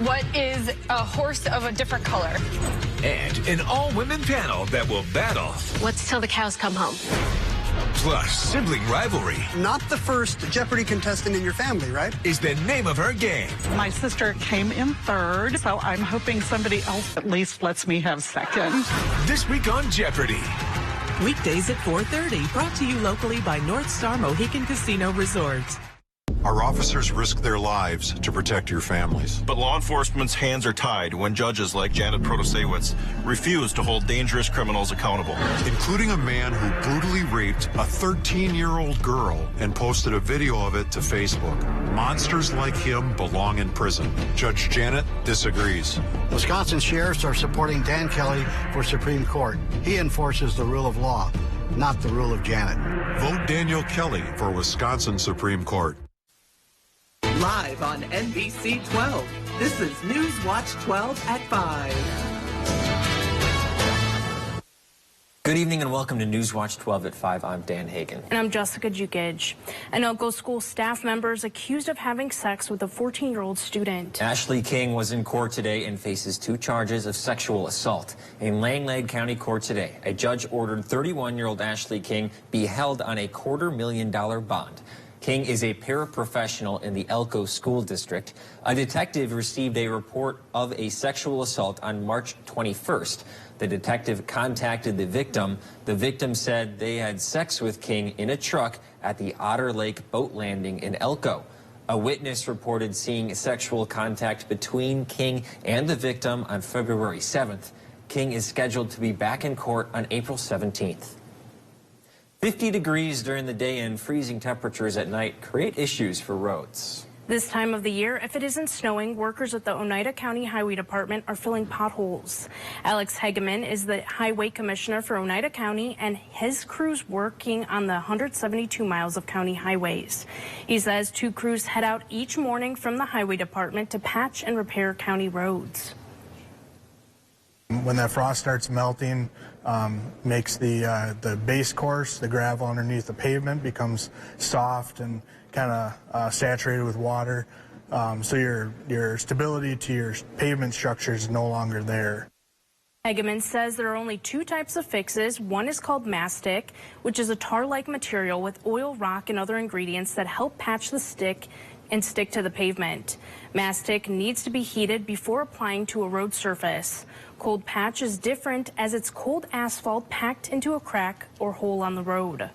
What is a horse of a different color? And an all-women panel that will battle. What's till the cows come home? Plus, sibling rivalry. Not the first Jeopardy contestant in your family, right? Is the name of her game. My sister came in third, so I'm hoping somebody else at least lets me have second. This week on Jeopardy! Weekdays at 4:30, brought to you locally by North Star Mohican Casino Resort. Our officers risk their lives to protect your families. But law enforcement's hands are tied when judges like Janet Protasiewicz refuse to hold dangerous criminals accountable. Including a man who brutally raped a 13-year-old girl and posted a video of it to Facebook. Monsters like him belong in prison. Judge Janet disagrees. Wisconsin sheriffs are supporting Dan Kelly for Supreme Court. He enforces the rule of law, not the rule of Janet. Vote Daniel Kelly for Wisconsin Supreme Court. Live on NBC 12, this is News Watch 12 at 5. Good evening and welcome to News Watch 12 at 5. I'm Dan Hagan. And I'm Jessica Jukich. An Elko school staff member is accused of having sex with a 14-year-old student. Ashley King was in court today and faces 2 charges of sexual assault. In Langlade County Court today, a judge ordered 31-year-old Ashley King be held on a $250,000 bond. King is a paraprofessional in the Elko School District. A detective received a report of a sexual assault on March 21st. The detective contacted the victim. The victim said they had sex with King in a truck at the Otter Lake boat landing in Elko. A witness reported seeing sexual contact between King and the victim on February 7th. King is scheduled to be back in court on April 17th. 50 degrees during the day and freezing temperatures at night create issues for roads. This time of the year, if it isn't snowing, workers at the Oneida County Highway Department are filling potholes. Alex Hegeman is the Highway Commissioner for Oneida County, and his crew's working on the 172 miles of county highways. He says 2 crews head out each morning from the Highway Department to patch and repair county roads. When that frost starts melting, makes the base course, the gravel underneath the pavement, becomes soft and kind of saturated with water. So your stability to your pavement structure is no longer there. Hegeman says there are only 2 types of fixes. One is called mastic, which is a tar-like material with oil, rock, and other ingredients that help patch the stick and stick to the pavement. Mastic needs to be heated before applying to a road surface. Cold patch is different as it's cold asphalt packed into a crack or hole on the road.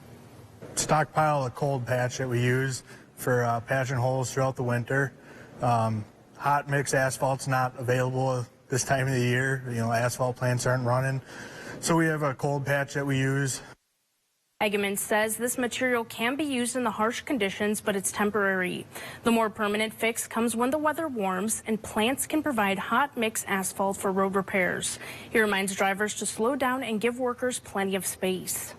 Stockpile the cold patch that we use for patching holes throughout the winter. Hot mix asphalt's not available this time of the year. You know, asphalt plants aren't running. So we have a cold patch that we use. Hegeman says this material can be used in the harsh conditions, but it's temporary. The more permanent fix comes when the weather warms and plants can provide hot mix asphalt for road repairs. He reminds drivers to slow down and give workers plenty of space.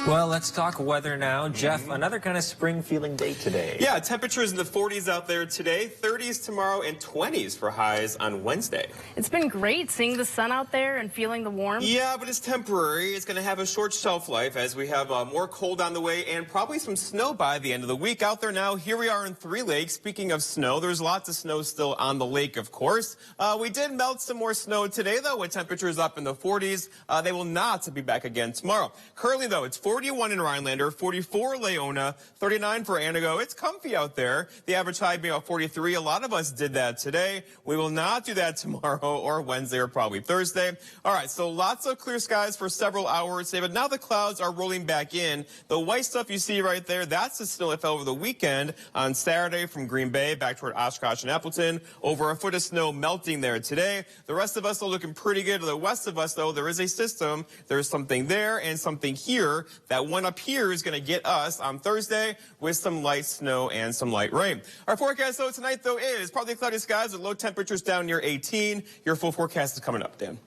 Well, let's talk weather now. Jeff, another kind of spring feeling day today. Yeah, temperatures in the 40s out there today, 30s tomorrow, and 20s for highs on Wednesday. It's been great seeing the sun out there and feeling the warmth. Yeah, but it's temporary. It's going to have a short shelf life as we have more cold on the way and probably some snow by the end of the week. Out there now, here we are in 3 Lakes. Speaking of snow, there's lots of snow still on the lake, of course. We did melt some more snow today, though, with temperatures up in the 40s. They will not be back again tomorrow. Currently, though, it's 41 in Rhinelander, 44 Leona, 39 for Anago. It's comfy out there. The average high being about 43. A lot of us did that today. We will not do that tomorrow or Wednesday or probably Thursday. All right, so lots of clear skies for several hours today, but now the clouds are rolling back in. The white stuff you see right there, that's the snow that fell over the weekend on Saturday from Green Bay back toward Oshkosh and Appleton. Over a foot of snow melting there today. The rest of us are looking pretty good. To the west of us, though, there is a system. There's something there and something here. That one up here is going to get us on Thursday with some light snow and some light rain. Our forecast, though, tonight, though, is partly cloudy skies with low temperatures down near 18. Your full forecast is coming up, Dan.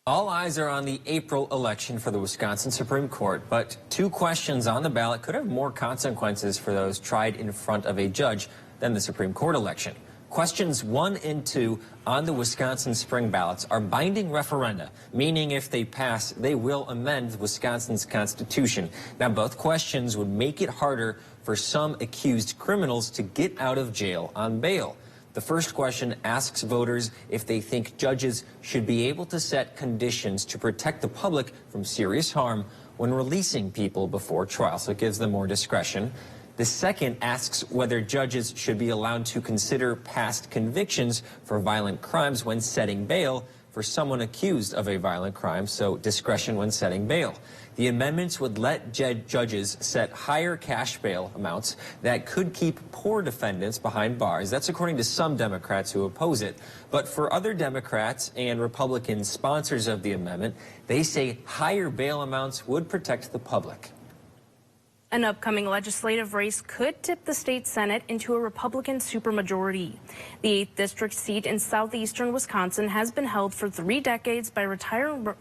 All eyes are on the April election for the Wisconsin Supreme Court, but 2 questions on the ballot could have more consequences for those tried in front of a judge than the Supreme Court election. Questions 1 and 2 on the Wisconsin spring ballots are binding referenda, meaning if they pass, they will amend Wisconsin's constitution. Now, both questions would make it harder for some accused criminals to get out of jail on bail. The first question asks voters if they think judges should be able to set conditions to protect the public from serious harm when releasing people before trial, so it gives them more discretion. The second asks whether judges should be allowed to consider past convictions for violent crimes when setting bail for someone accused of a violent crime, so discretion when setting bail. The amendments would let judges set higher cash bail amounts that could keep poor defendants behind bars. That's according to some Democrats who oppose it. But for other Democrats and Republican sponsors of the amendment, they say higher bail amounts would protect the public. An upcoming legislative race could tip the state Senate into a Republican supermajority. The 8th district seat in southeastern Wisconsin has been held for 3 decades by retiring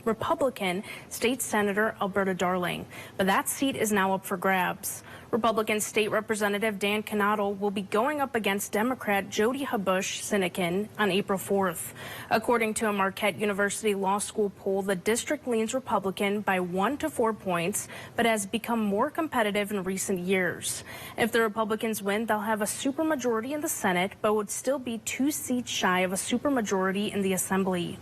Republican State Senator Alberta Darling, but that seat is now up for grabs. Republican State Representative Dan Knottle will be going up against Democrat Jody Habush-Sinekin on April 4th. According to a Marquette University Law School poll, the district leans Republican by 1 to 4 points, but has become more competitive in recent years. If the Republicans win, they'll have a supermajority in the Senate, but would still be 2 seats shy of a supermajority in the Assembly.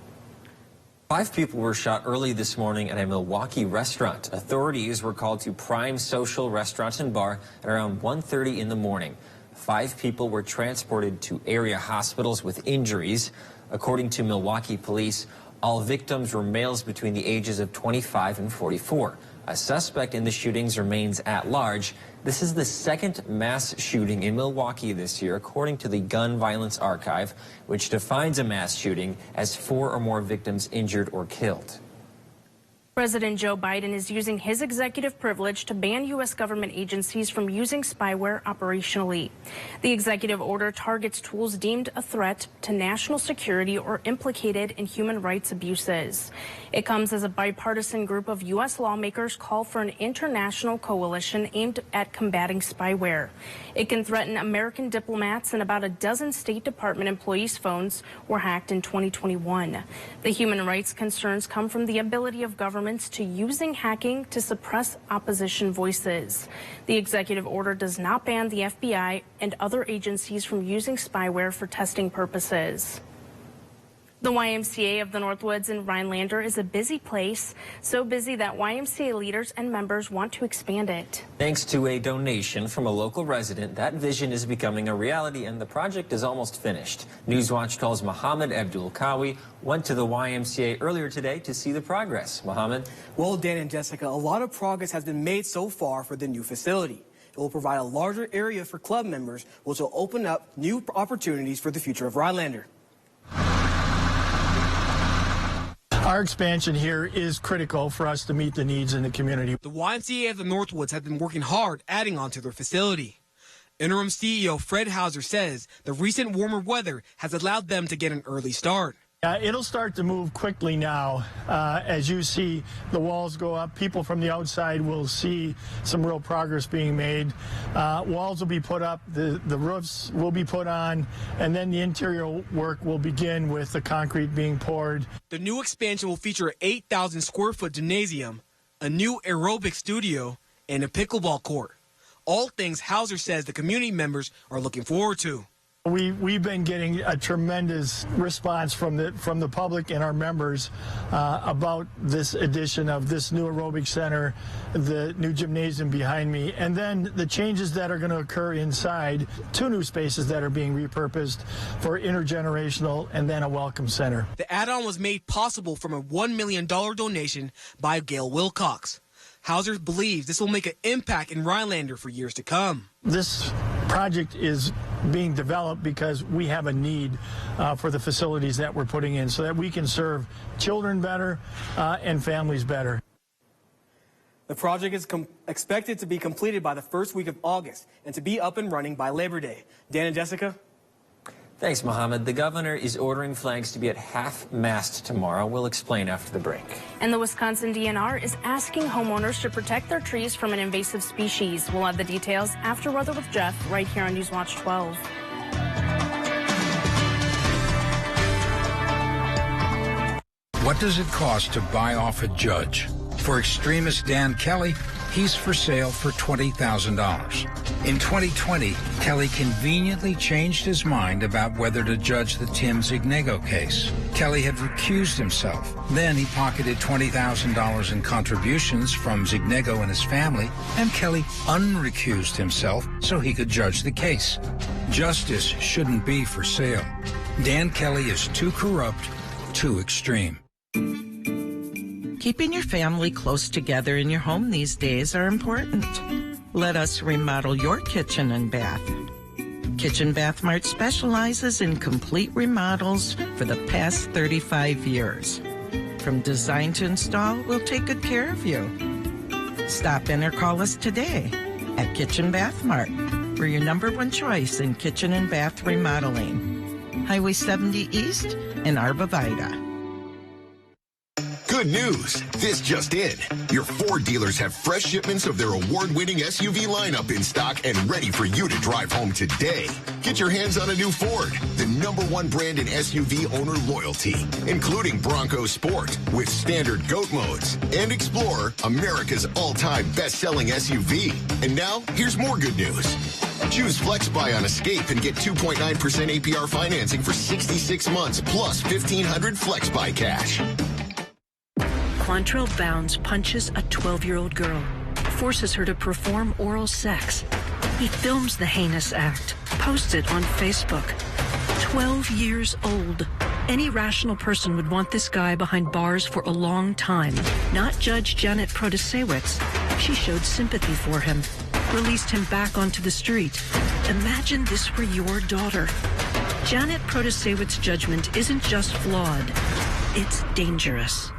5 people were shot early this morning at a Milwaukee restaurant. Authorities were called to Prime Social Restaurant and Bar at around 1:30 in the morning. 5 people were transported to area hospitals with injuries. According to Milwaukee police, all victims were males between the ages of 25 and 44. A suspect in the shootings remains at large. This is the 2nd mass shooting in Milwaukee this year, according to the Gun Violence Archive, which defines a mass shooting as 4 or more victims injured or killed. President Joe Biden is using his executive privilege to ban U.S. government agencies from using spyware operationally. The executive order targets tools deemed a threat to national security or implicated in human rights abuses. It comes as a bipartisan group of U.S. lawmakers call for an international coalition aimed at combating spyware. It can threaten American diplomats, and about a dozen State Department employees' phones were hacked in 2021. The human rights concerns come from the ability of governments to using hacking to suppress opposition voices. The executive order does not ban the FBI and other agencies from using spyware for testing purposes. The YMCA of the Northwoods in Rhinelander is a busy place, so busy that YMCA leaders and members want to expand it. Thanks to a donation from a local resident, that vision is becoming a reality and the project is almost finished. Newswatch 12's Mohammed Abdul Kawi went to the YMCA earlier today to see the progress. Mohammed? Well, Dan and Jessica, a lot of progress has been made so far for the new facility. It will provide a larger area for club members, which will open up new opportunities for the future of Rhinelander. Our expansion here is critical for us to meet the needs in the community. The YMCA of the Northwoods have been working hard adding on to their facility. Interim CEO Fred Hauser says the recent warmer weather has allowed them to get an early start. It'll start to move quickly now. As you see the walls go up, people from the outside will see some real progress being made. Walls will be put up, the roofs will be put on, and then the interior work will begin with the concrete being poured. The new expansion will feature an 8,000 square foot gymnasium, a new aerobic studio, and a pickleball court. All things Hauser says the community members are looking forward to. We've been getting a tremendous response from the public and our members about this addition of this new aerobic center, the new gymnasium behind me, and then the changes that are going to occur inside. 2 new spaces that are being repurposed for intergenerational, and then a welcome center. The add-on was made possible from a $1 million donation by Gail Wilcox. Hauser believes this will make an impact in Rhinelander for years to come. This project is being developed because we have a need for the facilities that we're putting in so that we can serve children better and families better. The project is expected to be completed by the first week of August and to be up and running by Labor Day. Dan and Jessica? Thanks, Mohammed. The governor is ordering flags to be at half-mast tomorrow. We'll explain after the break. And the Wisconsin DNR is asking homeowners to protect their trees from an invasive species. We'll have the details after Weather with Jeff right here on Newswatch 12. What does it cost to buy off a judge? For extremist Dan Kelly, He's for sale for $20,000. In 2020, Kelly conveniently changed his mind about whether to judge the Tim Zignego case. Kelly had recused himself. Then he pocketed $20,000 in contributions from Zignego and his family, and Kelly unrecused himself so he could judge the case. Justice shouldn't be for sale. Dan Kelly is too corrupt, too extreme. Keeping your family close together in your home these days are important. Let us remodel your kitchen and bath. Kitchen Bath Mart specializes in complete remodels for the past 35 years. From design to install, we'll take good care of you. Stop in or call us today at Kitchen Bath Mart. We're your #1 choice in kitchen and bath remodeling. Highway 70 East in Arborvitae. Good news. This just in. Your Ford dealers have fresh shipments of their award-winning SUV lineup in stock and ready for you to drive home today. Get your hands on a new Ford, the #1 brand in SUV owner loyalty, including Bronco Sport with standard GOAT modes and Explorer, America's all-time best-selling SUV. And now, here's more good news. Choose FlexBuy on Escape and get 2.9% APR financing for 66 months plus $1,500 FlexBuy cash. Quantrill Bounds punches a 12-year-old girl, forces her to perform oral sex. He films the heinous act, posts it on Facebook. 12 years old. Any rational person would want this guy behind bars for a long time. Not Judge Janet Protasewicz. She showed sympathy for him, released him back onto the street. Imagine this were your daughter. Janet Protasewicz's judgment isn't just flawed, it's dangerous.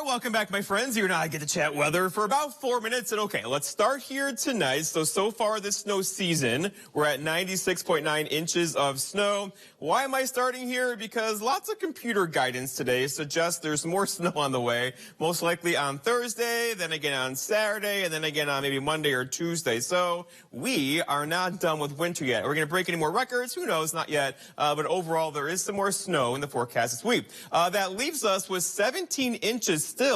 Welcome back, my friends. You and I get to chat weather for about 4 minutes. And okay, let's start here tonight. So far this snow season, we're at 96.9 inches of snow. Why am I starting here? Because lots of computer guidance today suggests there's more snow on the way, most likely on Thursday, then again on Saturday, and then again on maybe Monday or Tuesday. So we are not done with winter yet. Are we going to break any more records? Who knows? Not yet. But overall, there is some more snow in the forecast this week. That leaves us with 17 inches still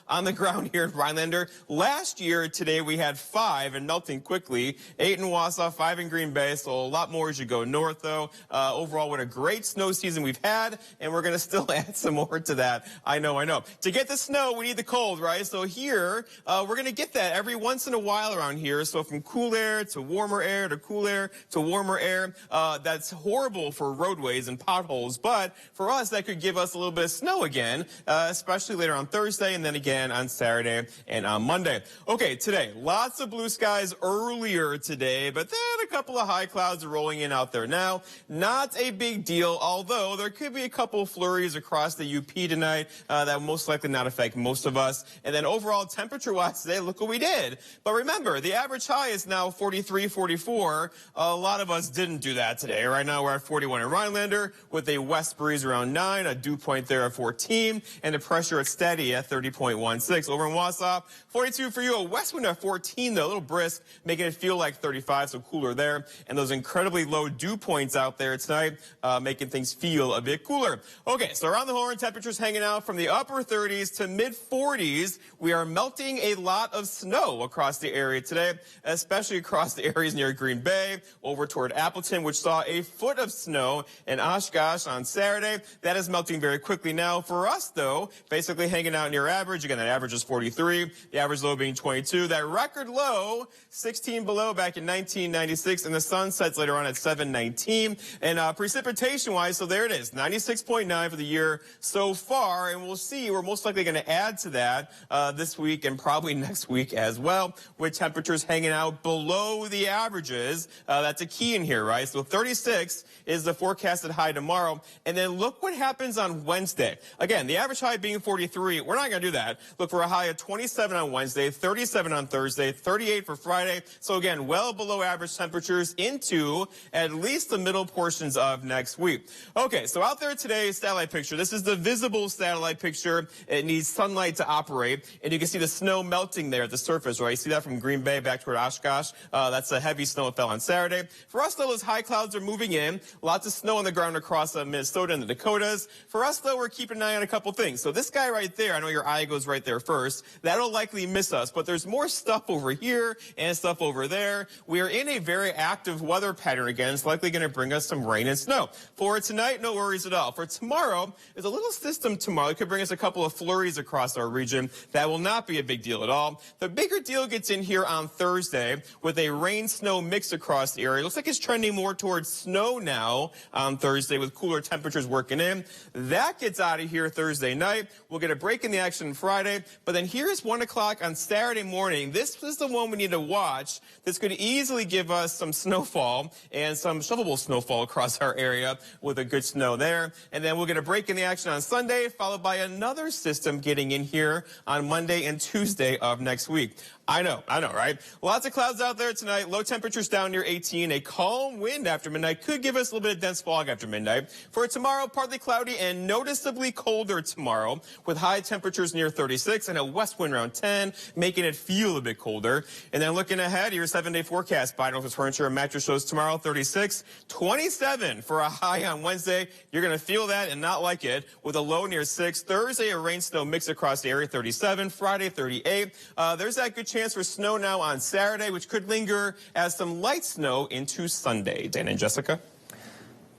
on the ground here in Rhinelander. Last year, today, we had 5 and melting quickly. 8 in Wausau, 5 in Green Bay, so a lot more as you go north, though. Overall, what a great snow season we've had, and we're going to still add some more to that. I know. To get the snow, we need the cold, right? So here, we're going to get that every once in a while around here. So from cool air to warmer air to cool air to warmer air, that's horrible for roadways and potholes. But for us, that could give us a little bit of snow again, especially later on Thursday and then again on Saturday and on Monday. Okay, today, lots of blue skies earlier today, but then a couple of high clouds are rolling in out there now. Not a big deal, although there could be a couple flurries across the UP tonight that will most likely not affect most of us. And then overall, temperature-wise today, look what we did. But remember, the average high is now 43, 44. A lot of us didn't do that today. Right now, we're at 41 in Rhinelander with a west breeze around 9, a dew point there at 14, and the pressure is steady at 30.16. Over in Wausau, 42 for you. A west wind at 14, though, a little brisk, making it feel like 35, so cooler there. And those incredibly low dew points out there tonight, making things feel a bit cooler. Okay, so around the horn, temperatures hanging out from the upper 30s to mid 40s. We are melting a lot of snow across the area today, especially across the areas near Green Bay, over toward Appleton, which saw a foot of snow in Oshkosh on Saturday. That is melting very quickly now. For us, though, basically hanging out near average. Again, that average is 43, the average low being 22. That record low, 16 below back in 1996, and the sun sets later on at 7:19. And precipitation-wise, so there it is, 96.9 for the year so far, and we'll see. We're most likely going to add to that this week and probably next week as well, with temperatures hanging out below the averages. That's a key in here, right? So 36 is the forecasted high tomorrow, and then look what happens on Wednesday. Again, the average high being 43. We're not going to do that. Look for a high of 27 on Wednesday, 37 on Thursday, 38 for Friday. So again, well below average temperatures into at least the middle portions of next week. Okay, so out there today, satellite picture. This is the visible satellite picture. It needs sunlight to operate, and you can see the snow melting there at the surface, right? You see that from Green Bay back toward Oshkosh. That's a heavy snow that fell on Saturday. For us, though, as high clouds are moving in, lots of snow on the ground across Minnesota and the Dakotas. For us, though, we're keeping an eye on a couple things. So this guy right there, I know your eye goes right there first. That'll likely miss us, but there's more stuff over here and stuff over there. We are in a very active weather pattern again. It's likely going to bring us some rain and snow. For tonight, no worries at all. For tomorrow, there's a little system tomorrow that could bring us a couple of flurries across our region. That will not be a big deal at all. The bigger deal gets in here on Thursday with a rain-snow mix across the area. It looks like it's trending more towards snow now on Thursday with cooler temperatures working in. That gets out of here Thursday night. We'll get a break in the action Friday. But then here's 1 o'clock on Saturday morning. This is the one we need to watch. This could easily give us some snowfall and some shovelable snowfall across our area with a good snow there. And then we'll get a break in the action on Sunday, followed by another system getting in here on Monday and Tuesday of next week. I know, right? Lots of clouds out there tonight. Low temperatures down near 18. A calm wind after midnight could give us a little bit of dense fog after midnight. For tomorrow, partly cloudy and noticeably colder tomorrow with high temperatures near 36 and a west wind around 10, making it feel a bit colder. And then looking ahead, your 7-day forecast by Northwest Furniture and Mattress shows tomorrow 36, 27 for a high on Wednesday. You're going to feel that and not like it with a low near 6. Thursday, a rain snow mix across the area, 37. Friday, 38. There's that good chance for snow now on Saturday, which could linger as some light snow into Sunday. Dana and Jessica.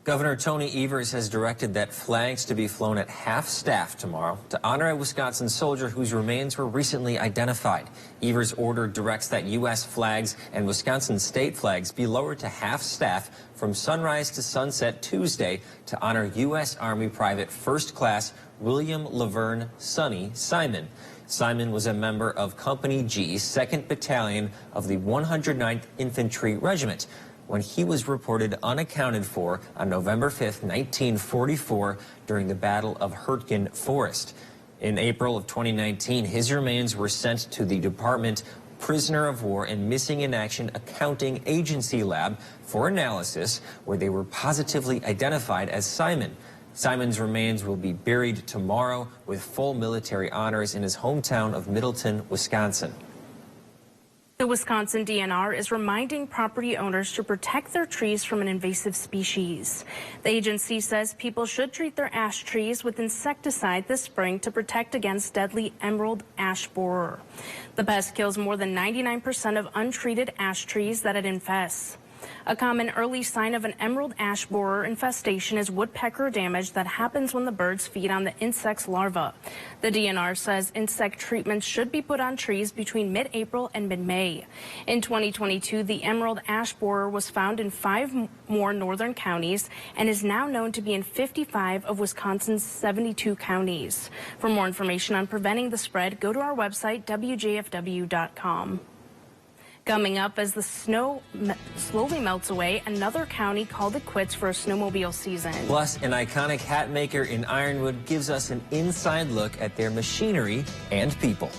Governor Tony Evers has directed that flags to be flown at half-staff tomorrow to honor a Wisconsin soldier whose remains were recently identified. Evers' order directs that U.S. flags and Wisconsin state flags be lowered to half-staff from sunrise to sunset Tuesday to honor U.S. Army Private First Class William Laverne Sonny Simon. Simon was a member of Company G, 2nd Battalion of the 109th Infantry Regiment when he was reported unaccounted for on November 5th, 1944, during the Battle of Hurtgen Forest. In April of 2019, his remains were sent to the Department Prisoner of War and Missing in Action Accounting Agency Lab for analysis, where they were positively identified as Simon. Simon's remains will be buried tomorrow with full military honors in his hometown of Middleton, Wisconsin. The Wisconsin DNR is reminding property owners to protect their trees from an invasive species. The agency says people should treat their ash trees with insecticide this spring to protect against deadly emerald ash borer. The pest kills more than 99% of untreated ash trees that it infests. A common early sign of an emerald ash borer infestation is woodpecker damage that happens when the birds feed on the insect's larvae. The DNR says insect treatments should be put on trees between mid-April and mid-May. In 2022, the emerald ash borer was found in 5 more northern counties and is now known to be in 55 of Wisconsin's 72 counties. For more information on preventing the spread, go to our website, wjfw.com. Coming up, as the snow slowly melts away, another county called it quits for a snowmobile season. Plus, an iconic hat maker in Ironwood gives us an inside look at their machinery and people.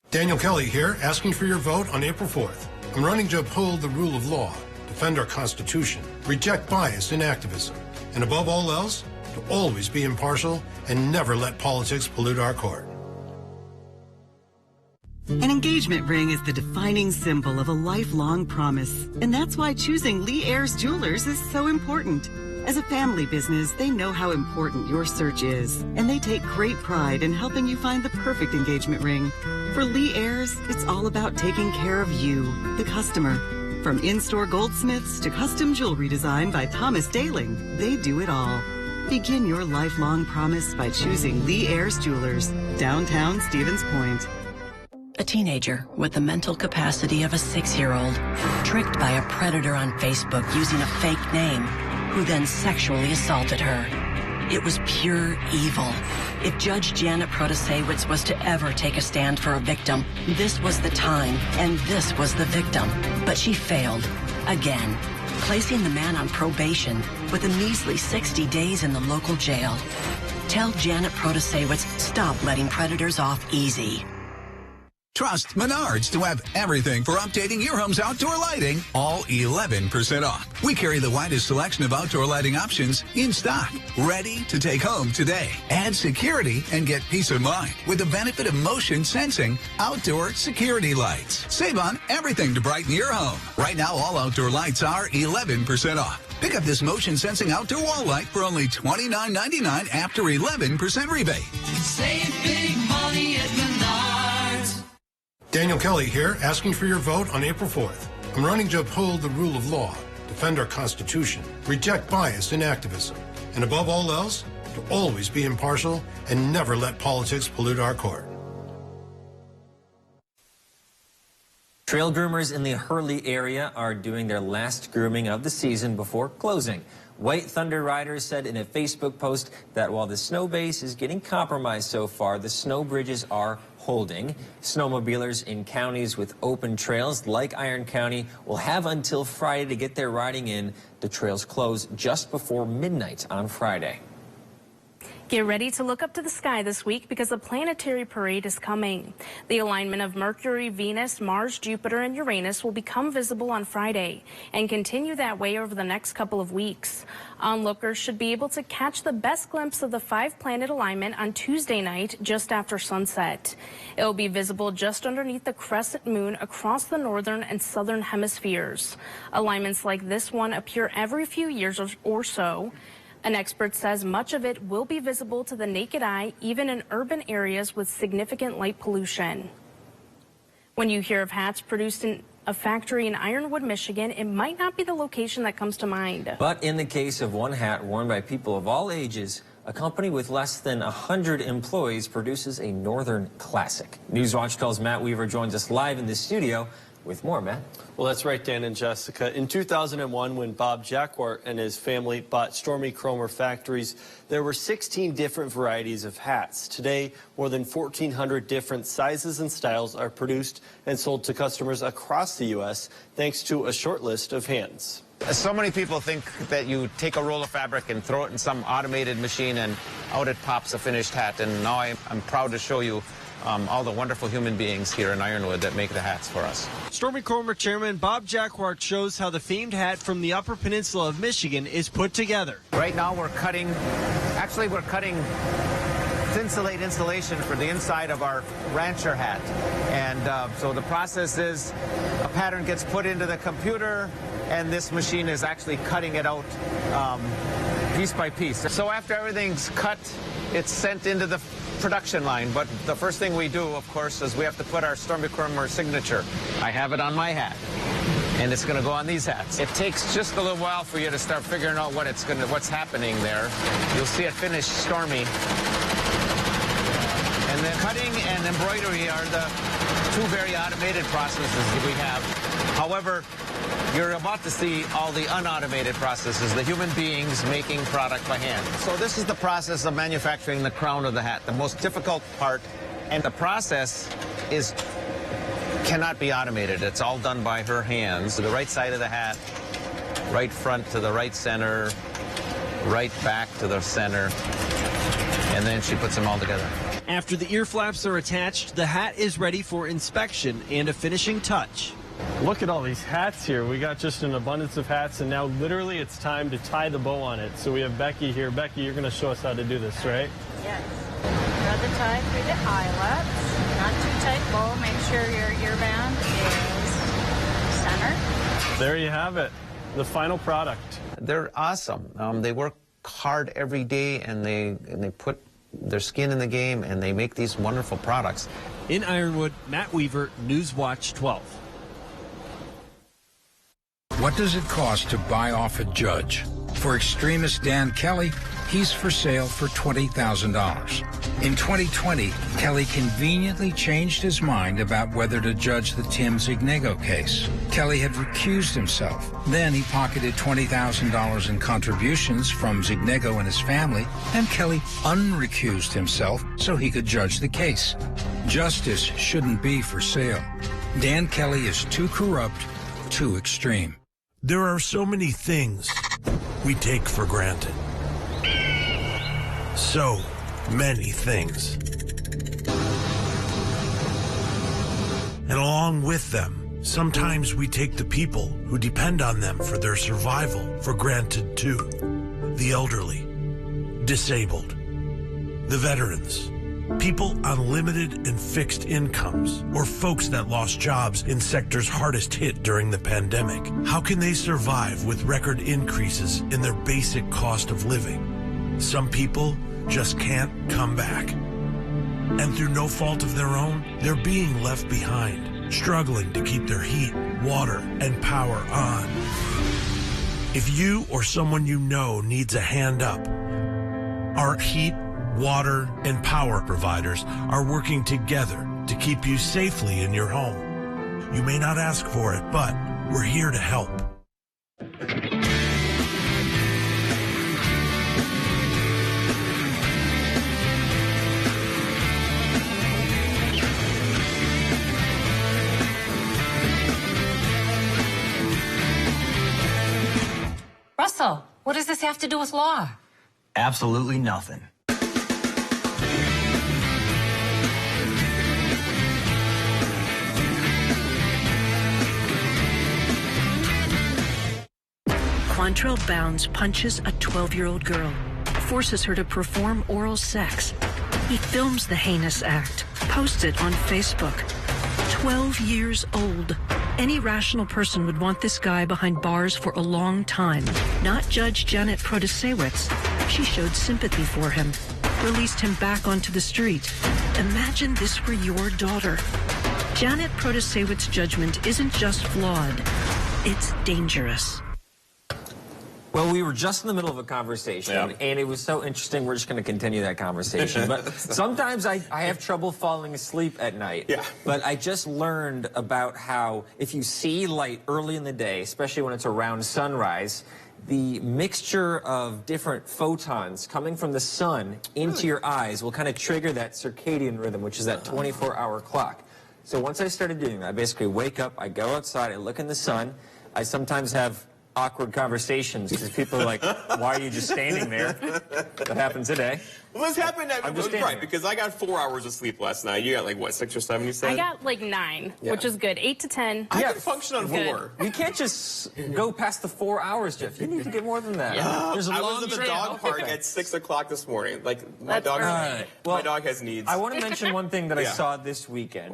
Daniel Kelly here, asking for your vote on April 4th. I'm running to uphold the rule of law, defend our Constitution, reject bias and activism, and above all else, to always be impartial and never let politics pollute our court. An engagement ring is the defining symbol of a lifelong promise, and that's why choosing Lee Ayers Jewelers is so important. As a family business, they know how important your search is, and they take great pride in helping you find the perfect engagement ring. For Lee Ayers, it's all about taking care of you, the customer. From in-store goldsmiths to custom jewelry design by Thomas Daling, they do it all. Begin your lifelong promise by choosing Lee Ayers Jewelers, downtown Stevens Point. A teenager with the mental capacity of a 6-year-old, tricked by a predator on Facebook using a fake name, who then sexually assaulted her. It was pure evil. If Judge Janet Protasiewicz was to ever take a stand for a victim, this was the time, and this was the victim. But she failed. Again. Placing the man on probation with a measly 60 days in the local jail. Tell Janet Protasiewicz, stop letting predators off easy. Trust Menards to have everything for updating your home's outdoor lighting, all 11% off. We carry the widest selection of outdoor lighting options in stock, ready to take home today. Add security and get peace of mind with the benefit of motion sensing outdoor security lights. Save on everything to brighten your home. Right now, all outdoor lights are 11% off. Pick up this motion sensing outdoor wall light for only $29.99 after 11% rebate. Save big money at Menards. Daniel Kelly here, asking for your vote on April 4th. I'm running to uphold the rule of law, defend our Constitution, reject bias and activism, and above all else, to always be impartial and never let politics pollute our court. Trail groomers in the Hurley area are doing their last grooming of the season before closing. White Thunder Riders said in a Facebook post that while the snow base is getting compromised so far, the snow bridges are holding. Snowmobilers in counties with open trails like Iron County will have until Friday to get their riding in. The trails close just before midnight on Friday. Get ready to look up to the sky this week because a planetary parade is coming. The alignment of Mercury, Venus, Mars, Jupiter, and Uranus will become visible on Friday and continue that way over the next couple of weeks. Onlookers should be able to catch the best glimpse of the 5-planet alignment on Tuesday night just after sunset. It will be visible just underneath the crescent moon across the northern and southern hemispheres. Alignments like this one appear every few years or so. An expert says much of it will be visible to the naked eye, even in urban areas with significant light pollution. When you hear of hats produced in a factory in Ironwood, Michigan, it might not be the location that comes to mind. But in the case of one hat worn by people of all ages, a company with less than 100 employees produces a northern classic. Newswatch 12's Matt Weaver joins us live in the studio with more, Matt. Well, that's right, Dan and Jessica. In 2001, when Bob Jacquart and his family bought Stormy Kromer Factories, there were 16 different varieties of hats. Today, more than 1,400 different sizes and styles are produced and sold to customers across the U.S. thanks to a short list of hands. So many people think that you take a roll of fabric and throw it in some automated machine and out it pops a finished hat. And now I'm proud to show you all the wonderful human beings here in Ironwood that make the hats for us. Stormy Kromer Chairman Bob Jacquart shows how the famed hat from the Upper Peninsula of Michigan is put together. Right now we're cutting Thinsulate insulation for the inside of our rancher hat. And so the process is a pattern gets put into the computer and this machine is actually cutting it out piece by piece. So after everything's cut, it's sent into the production line, but the first thing we do, of course, is we have to put our Stormy Kromer signature. I have it on my hat, and it's going to go on these hats. It takes just a little while for you to start figuring out what's happening there. You'll see it finish Stormy. And then cutting and embroidery are the two very automated processes that we have. However, you're about to see all the unautomated processes, the human beings making product by hand. So this is the process of manufacturing the crown of the hat, the most difficult part. And the process cannot be automated. It's all done by her hands. The right side of the hat, right front to the right center, right back to the center, and then she puts them all together. After the ear flaps are attached, the hat is ready for inspection and a finishing touch. Look at all these hats here. We got just an abundance of hats, and now literally it's time to tie the bow on it. So we have Becky here. Becky, you're going to show us how to do this, right? Yes. Throw the tie through the eyelets. Not too tight bow. Make sure your ear band is center. There you have it. The final product. They're awesome. They work hard every day, and they put their skin in the game, and they make these wonderful products. In Ironwood, Matt Weaver, Newswatch 12. What does it cost to buy off a judge? For extremist Dan Kelly, He's for sale for $20,000. In 2020, Kelly conveniently changed his mind about whether to judge the Tim Zignego case. Kelly had recused himself. Then he pocketed $20,000 in contributions from Zignego and his family, and Kelly unrecused himself so he could judge the case. Justice shouldn't be for sale. Dan Kelly is too corrupt, too extreme. There are so many things we take for granted. So many things. And along with them, sometimes we take the people who depend on them for their survival for granted too. The elderly, disabled, the veterans, people on limited and fixed incomes, or folks that lost jobs in sectors hardest hit during the pandemic. How can they survive with record increases in their basic cost of living? Some people just can't come back. And through no fault of their own, they're being left behind, struggling to keep their heat, water, and power on. If you or someone you know needs a hand up, our heat, water, and power providers are working together to keep you safely in your home. You may not ask for it, but we're here to help. Russell, what does this have to do with law? Absolutely nothing. Quantrill Bounds punches a 12-year-old girl, forces her to perform oral sex. He films the heinous act, posts it on Facebook. 12 years old. Any rational person would want this guy behind bars for a long time. Not Judge Janet Protasewicz. She showed sympathy for him, released him back onto the street. Imagine this were your daughter. Janet Protasewicz's judgment isn't just flawed, it's dangerous. Well, we were just in the middle of a conversation, and it was so interesting. We're just going to continue that conversation. But sometimes I have trouble falling asleep at night. Yeah. But I just learned about how if you see light early in the day, especially when it's around sunrise, the mixture of different photons coming from the sun into your eyes will kind of trigger that circadian rhythm, which is that 24-hour clock. So once I started doing that, I basically wake up, I go outside, I look in the sun. I sometimes have awkward conversations because people are like, why are you just standing there? That happened today. Well, this happened right, because I got 4 hours of sleep last night. You got like, what, 6 or 7, you said? I got like 9, which is good. 8 to 10. I can function on 4. You can't just go past the 4 hours, Jeff. You need to get more than that. There's a I was at the dog park at 6 o'clock this morning. Like, my dog has needs. I want to mention one thing that I saw this weekend,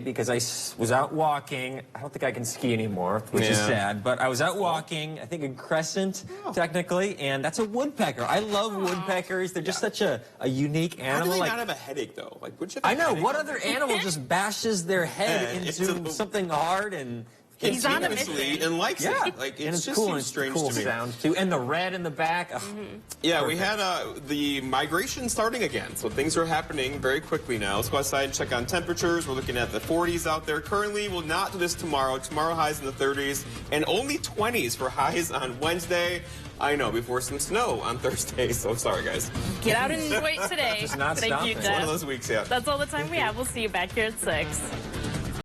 because I was out walking. I don't think I can ski anymore, which is sad, but I was out walking, I think in Crescent, technically, and that's a woodpecker. I love woodpeckers. They're just such a unique animal. How do they not have a headache, though? Like, I know. What other animal just bashes their head into something hard and he's on a mission and likes it? Like, it just cool, seems strange cool to me. Sound too, and the red in the back. Yeah, perfect. We had the migration starting again, so things are happening very quickly now. Let's go outside and check on temperatures. We're looking at the 40s out there currently. We'll not do this tomorrow. Tomorrow highs in the 30s and only 20s for highs on Wednesday. I know, before some snow on Thursday, so sorry, guys. Get out and enjoy it today. Just not Thank you, stopping. Jeff. It's one of those weeks, That's all the time we have. We'll see you back here at 6.